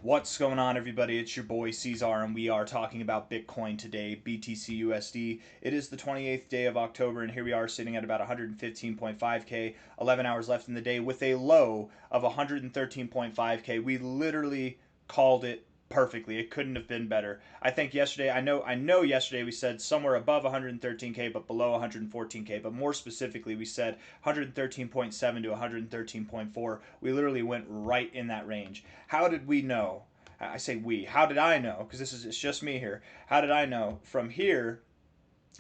What's going on, everybody? It's your boy C-Zar, and we are talking about Bitcoin today, BTC USD. It is the 28th day of October, and here we are sitting at about 115.5K, 11 hours left in the day, with a low of 113.5K. We literally called it perfectly. It couldn't have been better. I think yesterday, I know yesterday we said somewhere above 113K but below 114K, but more specifically we said 113.7 to 113.4. We literally went right in that range. How did we know? I say we. How did I know? Because it's just me here. How did I know from here,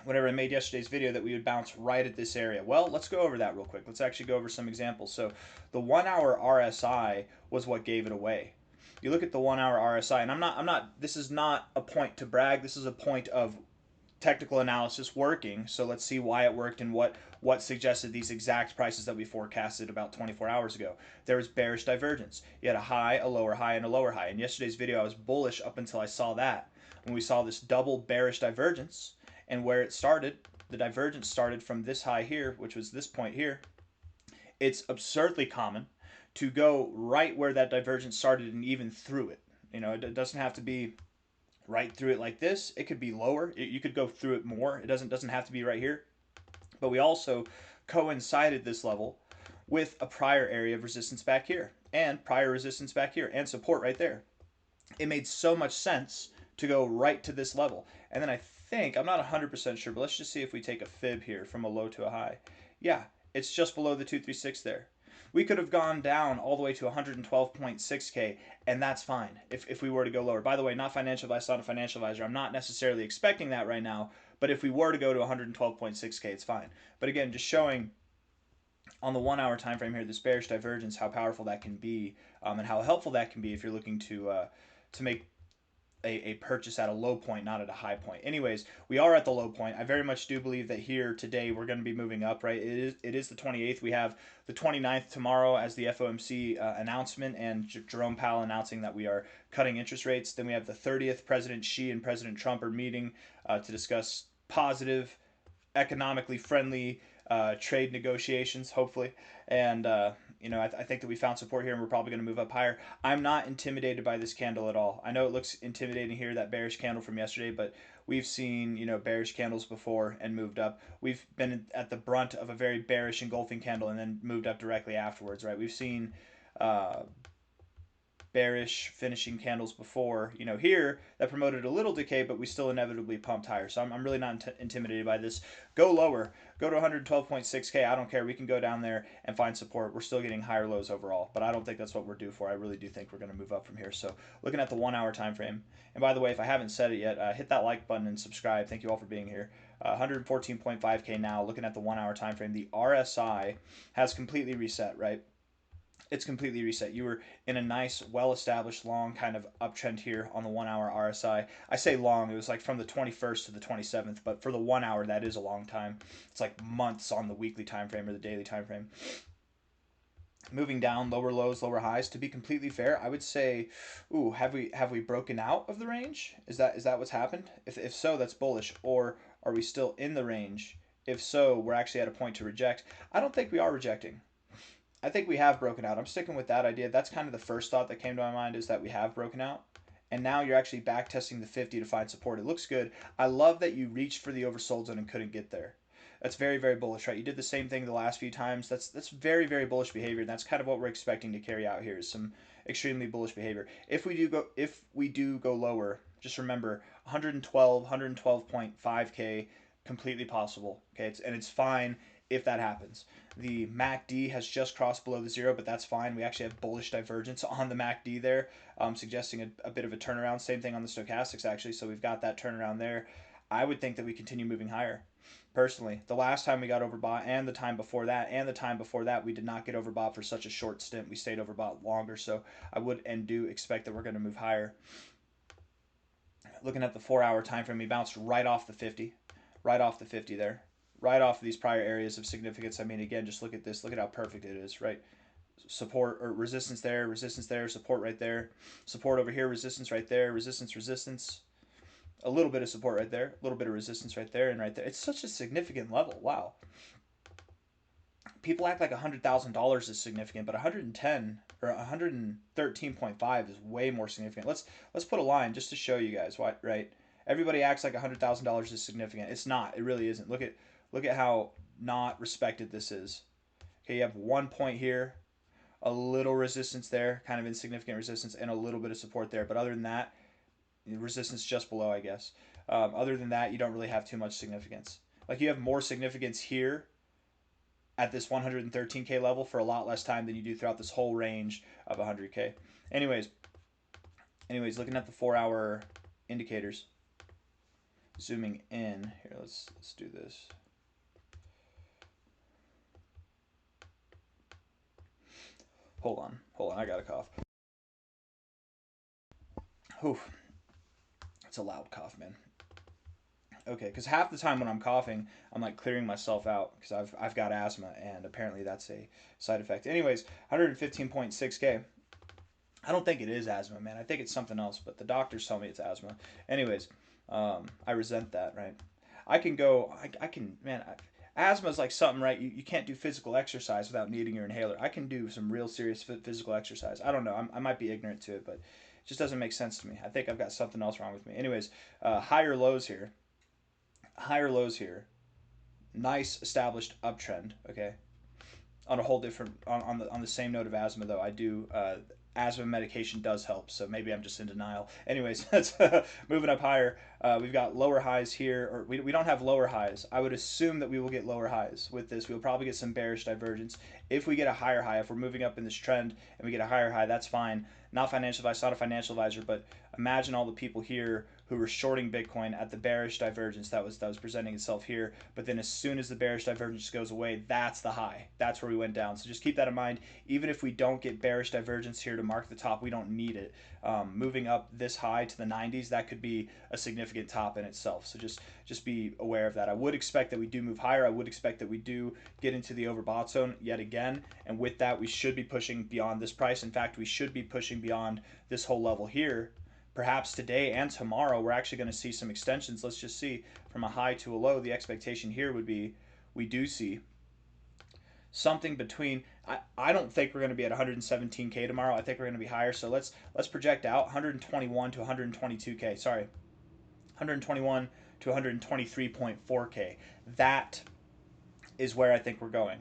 whenever I made yesterday's video, that we would bounce right at this area? Well, let's go over that real quick. Let's actually go over some examples. So the 1 hour RSI was what gave it away. You look at the 1 hour RSI, and this is not a point to brag. This is a point of technical analysis working. So let's see why it worked and what suggested these exact prices that we forecasted about 24 hours ago. There was bearish divergence. You had a high, a lower high, and a lower high. In yesterday's video, I was bullish up until I saw that. When we saw this double bearish divergence, and where it started, the divergence started from this high here, which was this point here. It's absurdly common to go right where that divergence started and even through it. It doesn't have to be right through it like this. It could be lower. You could go through it more. It doesn't have to be right here. But we also coincided this level with a prior area of resistance back here, and prior resistance back here, and support right there. It made so much sense to go right to this level. And then I think, I'm not 100% sure, but let's just see if we take a fib here from a low to a high. Yeah, it's just below the 236 there. We could have gone down all the way to 112.6K, and that's fine if we were to go lower. By the way, not financial advice, not a financial advisor. I'm not necessarily expecting that right now, but if we were to go to 112.6K, it's fine. But again, just showing on the 1 hour time frame here, this bearish divergence, how powerful that can be, and how helpful that can be if you're looking to make a purchase at a low point, not at a high point. Anyways, we are at the low point. I very much do believe that here today we're going to be moving up, right? It is the 28th. We have the 29th tomorrow as the FOMC announcement, and Jerome Powell announcing that we are cutting interest rates. Then we have the 30th. President Xi and President Trump are meeting to discuss positive, economically friendly trade negotiations, hopefully. And I think that we found support here, and we're probably going to move up higher. I'm not intimidated by this candle at all. I know it looks intimidating here, that bearish candle from yesterday, but we've seen bearish candles before and moved up. We've been at the brunt of a very bearish engulfing candle and then moved up directly afterwards, right? We've seen bearish finishing candles before, here that promoted a little decay, but we still inevitably pumped higher. So I'm really not intimidated by this. Go lower, go to 112.6K. I don't care. We can go down there and find support. We're still getting higher lows overall, but I don't think that's what we're due for. I really do think we're going to move up from here. So looking at the 1 hour time frame, and by the way, if I haven't said it yet, hit that like button and subscribe. Thank you all for being here. 114.5K now. Looking at the 1 hour time frame, the RSI has completely reset, right? It's completely reset. You were in a nice, well-established, long kind of uptrend here on the 1 hour RSI. I say long, it was like from the 21st to the 27th, but for the 1 hour, that is a long time. It's like months on the weekly time frame or the daily time frame. Moving down, lower lows, lower highs. To be completely fair, I would say, ooh, have we broken out of the range? Is that what's happened? If so, that's bullish. Or are we still in the range? If so, we're actually at a point to reject. I don't think we are rejecting. I think we have broken out. I'm sticking with that idea. That's kind of the first thought that came to my mind, is that we have broken out. And now you're actually back testing the 50 to find support. It looks good. I love that you reached for the oversold zone and couldn't get there. That's very, very bullish, right? You did the same thing the last few times. That's very, very bullish behavior, and that's kind of what we're expecting to carry out here, is some extremely bullish behavior. If we do go lower, just remember 112, 112.5K, completely possible. Okay, and it's fine if that happens. The MACD has just crossed below the zero, but that's fine. We actually have bullish divergence on the MACD there, suggesting a bit of a turnaround. Same thing on the stochastics, actually, so we've got that turnaround there. I would think that we continue moving higher. Personally, the last time we got overbought, and the time before that, and the time before that, we did not get overbought for such a short stint. We stayed overbought longer, so I would and do expect that we're going to move higher. Looking at the 4 hour time frame, we bounced right off the 50, right off the 50 there, right off of these prior areas of significance. I mean, again, just look at this. Look at how perfect it is, right? Support or resistance there, support right there, support over here, resistance right there, resistance, resistance. A little bit of support right there, a little bit of resistance right there, and right there. It's such a significant level. Wow. People act like $100,000 is significant, but 110 or 113.5 is way more significant. Let's put a line just to show you guys why, right? Everybody acts like $100,000 is significant. It's not. It really isn't. Look at how not respected this is. Okay, you have 1 point here, a little resistance there, kind of insignificant resistance, and a little bit of support there. But other than that, resistance just below, I guess. Other than that, you don't really have too much significance. Like you have more significance here at this 113K level for a lot less time than you do throughout this whole range of 100K. Anyways, looking at the 4-hour indicators, zooming in here. Let's do this. Hold on. I got a cough. Whew. It's a loud cough, man. Okay, because half the time when I'm coughing, I'm like clearing myself out because I've got asthma, and apparently that's a side effect. Anyways, 115.6K. I don't think it is asthma, man. I think it's something else, but the doctors tell me it's asthma. Anyways, I resent that, right? I can go, I can, man, asthma is like something, right? You can't do physical exercise without needing your inhaler. I can do some real serious physical exercise. I don't know. I might be ignorant to it, but it just doesn't make sense to me. I think I've got something else wrong with me. Anyways, higher lows here. Nice established uptrend. Okay, on a whole different on the same note of asthma though. I do asthma medication does help, so maybe I'm just in denial. Anyways, that's moving up higher. We've got lower highs here, or we don't have lower highs. I would assume that we will get lower highs with this. We'll probably get some bearish divergence. If we get a higher high, if we're moving up in this trend and we get a higher high, that's fine. Not financial advice, not a financial advisor, but imagine all the people here who were shorting Bitcoin at the bearish divergence that was presenting itself here. But then as soon as the bearish divergence goes away, that's the high. That's where we went down. So just keep that in mind. Even if we don't get bearish divergence here to mark the top, we don't need it. Moving up this high to the 90s, that could be a significant top in itself. So just be aware of that. I would expect that we do move higher. I would expect that we do get into the overbought zone yet again. And with that, we should be pushing beyond this price. In fact, we should be pushing beyond this whole level here. Perhaps today and tomorrow, we're actually going to see some extensions. Let's just see from a high to a low. The expectation here would be we do see something between, I don't think we're going to be at 117K tomorrow. I think we're going to be higher. So let's project out 121 to 122K. Sorry, 121 to 123.4K. That is where I think we're going,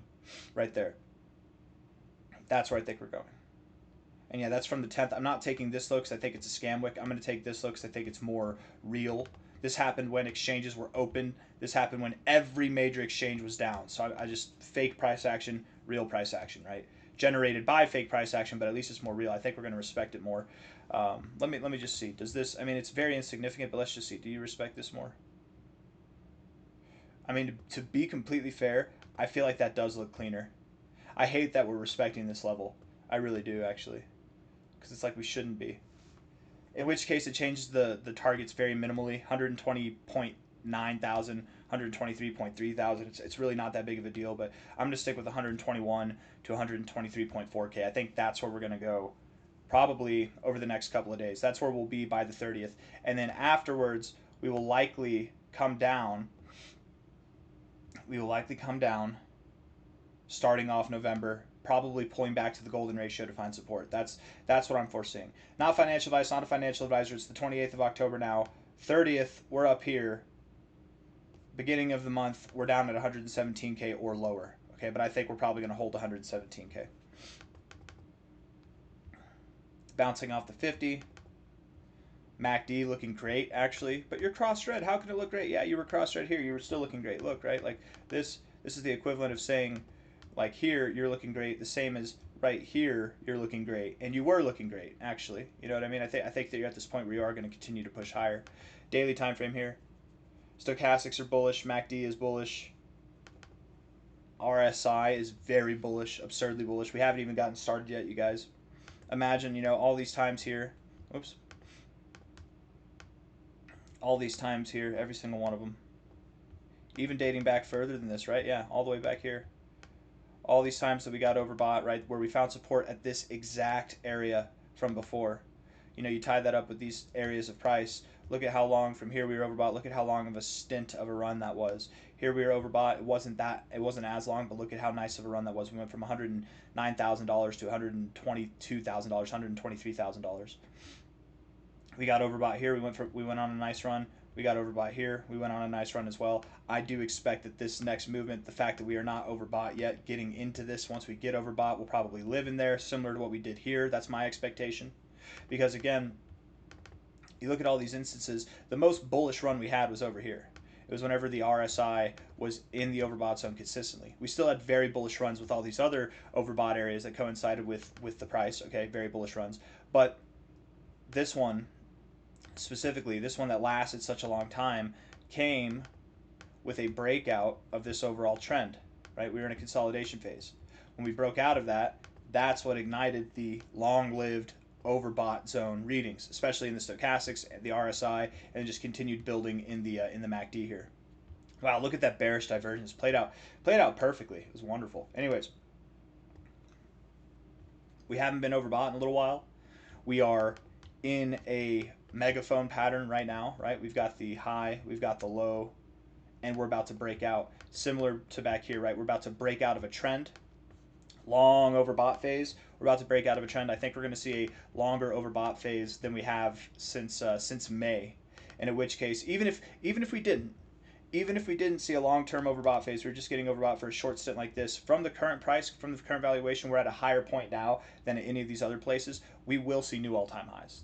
right there. That's where I think we're going. And yeah, that's from the 10th. I'm not taking this low because I think it's a scam wick. I'm going to take this low because I think it's more real. This happened when exchanges were open. This happened when every major exchange was down. So I just fake price action, real price action, right? Generated by fake price action, but at least it's more real. I think we're going to respect it more. Let me just see. Does this? I mean, it's very insignificant, but let's just see. Do you respect this more? I mean, to be completely fair, I feel like that does look cleaner. I hate that we're respecting this level. I really do, actually, because it's like we shouldn't be. In which case, it changes the targets very minimally. 120.9 thousand, 123.3 thousand. It's really not that big of a deal, but I'm going to stick with 121 to 123.4K. I think that's where we're going to go probably over the next couple of days. That's where we'll be by the 30th. And then afterwards, we will likely come down. Starting off November, probably pulling back to the golden ratio to find support. That's what I'm foreseeing. Not financial advice, not a financial advisor. It's the 28th of October now. 30th, we're up here. Beginning of the month, we're down at 117K or lower. Okay, but I think we're probably going to hold 117K. Bouncing off the 50. MACD looking great, actually. But you're cross-thread. How can it look great? Yeah, you were cross-thread here. You were still looking great. Look, right? Like this is the equivalent of saying, like here, you're looking great. The same as right here, you're looking great. And you were looking great, actually. You know what I mean? I think that you're at this point where you are going to continue to push higher. Daily time frame here. Stochastics are bullish. MACD is bullish. RSI is very bullish, absurdly bullish. We haven't even gotten started yet, you guys. Imagine, all these times here. Oops. All these times here, every single one of them. Even dating back further than this, right? Yeah, all the way back here. All these times that we got overbought, right, where we found support at this exact area from before. You tie that up with these areas of price Look at how long from here we were overbought. Look at how long of a stint of a run that was. Here we were overbought. It wasn't as long, but look at how nice of a run that was. We went from $109,000 to $122,000, $123,000. We got overbought here. We went on a nice run. We got overbought here. We went on a nice run as well. I do expect that this next movement, the fact that we are not overbought yet, getting into this, once we get overbought, we'll probably live in there, similar to what we did here. That's my expectation. Because again, you look at all these instances, the most bullish run we had was over here. It was whenever the RSI was in the overbought zone consistently. We still had very bullish runs with all these other overbought areas that coincided with the price, okay, very bullish runs. But this one, specifically, this one that lasted such a long time, came with a breakout of this overall trend, right? We were in a consolidation phase. When we broke out of that, that's what ignited the long-lived overbought zone readings, especially in the stochastics, the RSI, and just continued building in the MACD here. Wow, look at that bearish divergence. Played out perfectly. It was wonderful. Anyways, we haven't been overbought in a little while. We are in a megaphone pattern right now, right? We've got the high, we've got the low, and we're about to break out. Similar to back here, right? We're about to break out of a trend. Long overbought phase. We're about to break out of a trend. I think we're going to see a longer overbought phase than we have since May. And in which case, even if we didn't see a long-term overbought phase, we're just getting overbought for a short stint like this. From the current price, from the current valuation, we're at a higher point now than at any of these other places. We will see new all-time highs.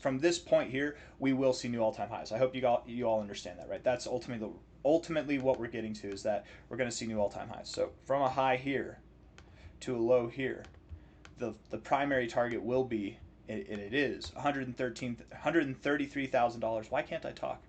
From this point here, we will see new all-time highs. I hope you all understand that, right? That's ultimately what we're getting to, is that we're going to see new all-time highs. So from a high here to a low here, the primary target will be, and it is $133,000. Why can't I talk?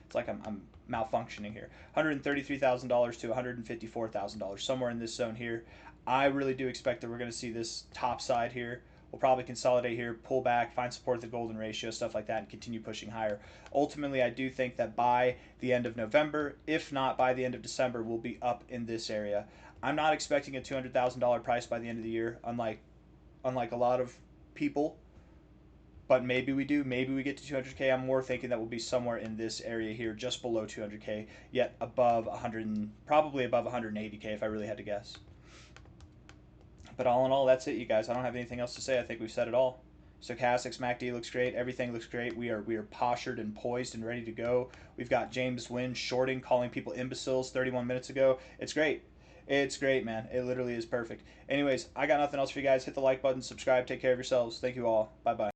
It's like I'm malfunctioning here. $133,000 to $154,000, somewhere in this zone here. I really do expect that we're going to see this top side here. We'll probably consolidate here, pull back, find support at the golden ratio, stuff like that, and continue pushing higher. Ultimately, I do think that by the end of November, if not by the end of December, we'll be up in this area. I'm not expecting a $200,000 price by the end of the year, unlike a lot of people. But maybe we do. Maybe we get to 200K. I'm more thinking that we'll be somewhere in this area here, just below 200K, yet above 100, probably above 180K if I really had to guess. But all in all, that's it, you guys. I don't have anything else to say. I think we've said it all. Stochastics, MACD looks great. Everything looks great. We are postured and poised and ready to go. We've got James Wynn shorting, calling people imbeciles 31 minutes ago. It's great. It's great, man. It literally is perfect. Anyways, I got nothing else for you guys. Hit the like button, subscribe, take care of yourselves. Thank you all. Bye-bye.